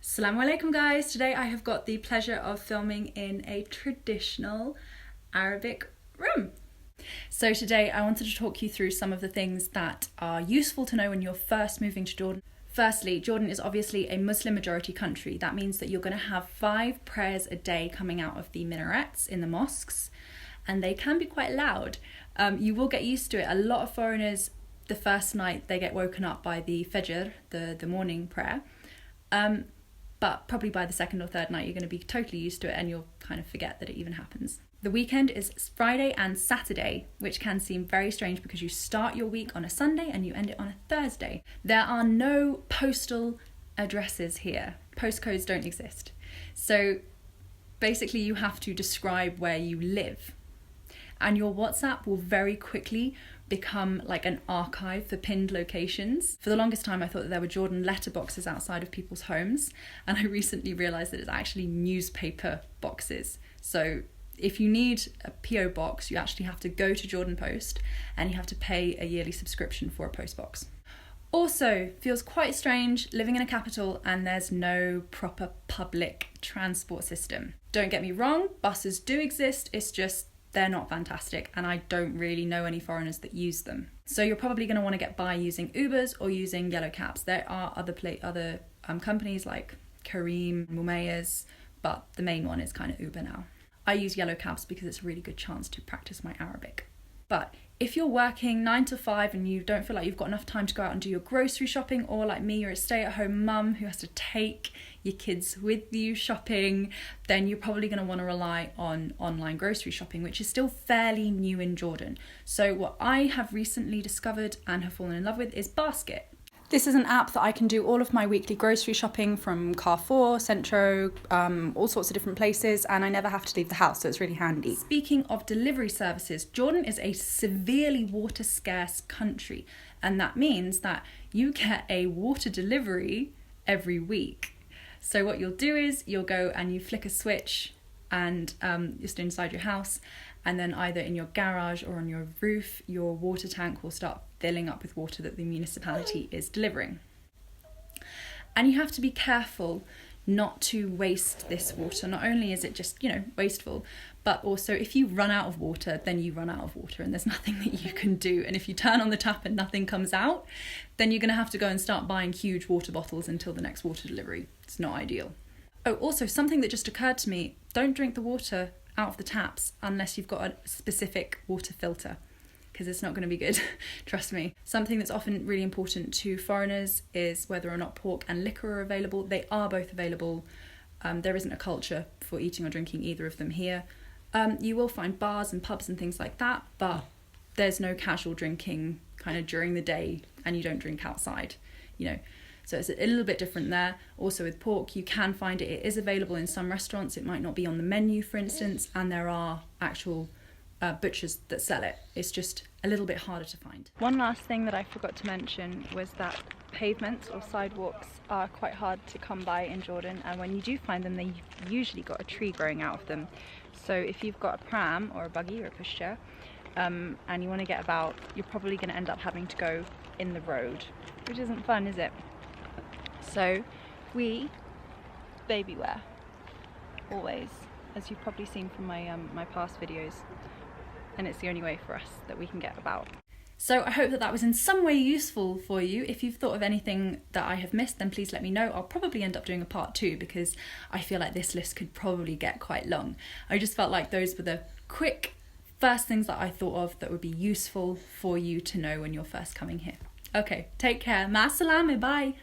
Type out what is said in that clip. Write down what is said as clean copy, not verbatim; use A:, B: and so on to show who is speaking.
A: Assalamu alaikum guys, today I have got the pleasure of filming in a traditional Arabic room. So today I wanted to talk you through some of the things that are useful to know when you're first moving to Jordan. Firstly, Jordan is obviously a Muslim majority country. That means that you're going to have 5 prayers a day coming out of the minarets in the mosques, and they can be quite loud. You will get used to it. A lot of foreigners, the first night they get woken up by the Fajr, the morning prayer. But probably by the second or third night, you're going to be totally used to it and you'll kind of forget that it even happens. The weekend is Friday and Saturday, which can seem very strange because you start your week on a Sunday and you end it on a Thursday. There are no postal addresses here. Postcodes don't exist. So basically you have to describe where you live. And your WhatsApp will very quickly become like an archive for pinned locations. For the longest time I thought that there were Jordan letterboxes outside of people's homes, and I recently realised that it's actually newspaper boxes. So if you need a PO box, you actually have to go to Jordan Post and you have to pay a yearly subscription for a post box. Also, feels quite strange living in a capital and there's no proper public transport system. Don't get me wrong, buses do exist, it's just they're not fantastic and I don't really know any foreigners that use them. So you're probably going to want to get by using Ubers or using yellow cabs. There are other companies like Kareem, Mumayas, but the main one is kind of Uber now. I use yellow cabs because it's a really good chance to practice my Arabic. But if you're working 9 to 5 and you don't feel like you've got enough time to go out and do your grocery shopping, or like me, you're a stay-at-home mum who has to take your kids with you shopping, then you're probably going to want to rely on online grocery shopping, which is still fairly new in Jordan. So what I have recently discovered and have fallen in love with is Basket. This is an app that I can do all of my weekly grocery shopping from Carrefour, Centro, all sorts of different places, and I never have to leave the house, so it's really handy. Speaking of delivery services, Jordan is a severely water scarce country, and that means that you get a water delivery every week. So what you'll do is you'll go and you flick a switch and you're still inside your house, and then either in your garage or on your roof, your water tank will start filling up with water that the municipality is delivering. And you have to be careful not to waste this water. Not only is it just, wasteful, but also if you run out of water, then you run out of water and there's nothing that you can do. And if you turn on the tap and nothing comes out, then you're going to have to go and start buying huge water bottles until the next water delivery. It's not ideal. Oh, also something that just occurred to me, don't drink the water out of the taps unless you've got a specific water filter, because it's not going to be good. Trust me. Something that's often really important to foreigners is whether or not pork and liquor are available. They are both available. There isn't a culture for eating or drinking either of them here. You will find bars and pubs and things like that, but there's no casual drinking kind of during the day, and you don't drink outside, So it's a little bit different there. Also with pork, you can find it. It is available in some restaurants. It might not be on the menu, for instance, and there are actual butchers that sell it. It's just a little bit harder to find. One last thing that I forgot to mention was that pavements or sidewalks are quite hard to come by in Jordan, and when you do find them, they've usually got a tree growing out of them. So if you've got a pram or a buggy or a pushchair, and you want to get about, you're probably going to end up having to go in the road, which isn't fun, is it? So we baby wear always, as you've probably seen from my my past videos, and it's the only way for us that we can get about. So I hope that was in some way useful for you. If you've thought of anything that I have missed, then please let me know. I'll probably end up doing a part 2 because I feel like this list could probably get quite long. I just felt like those were the quick first things that I thought of that would be useful for you to know when you're first coming here. Okay, take care. Ma salama, bye.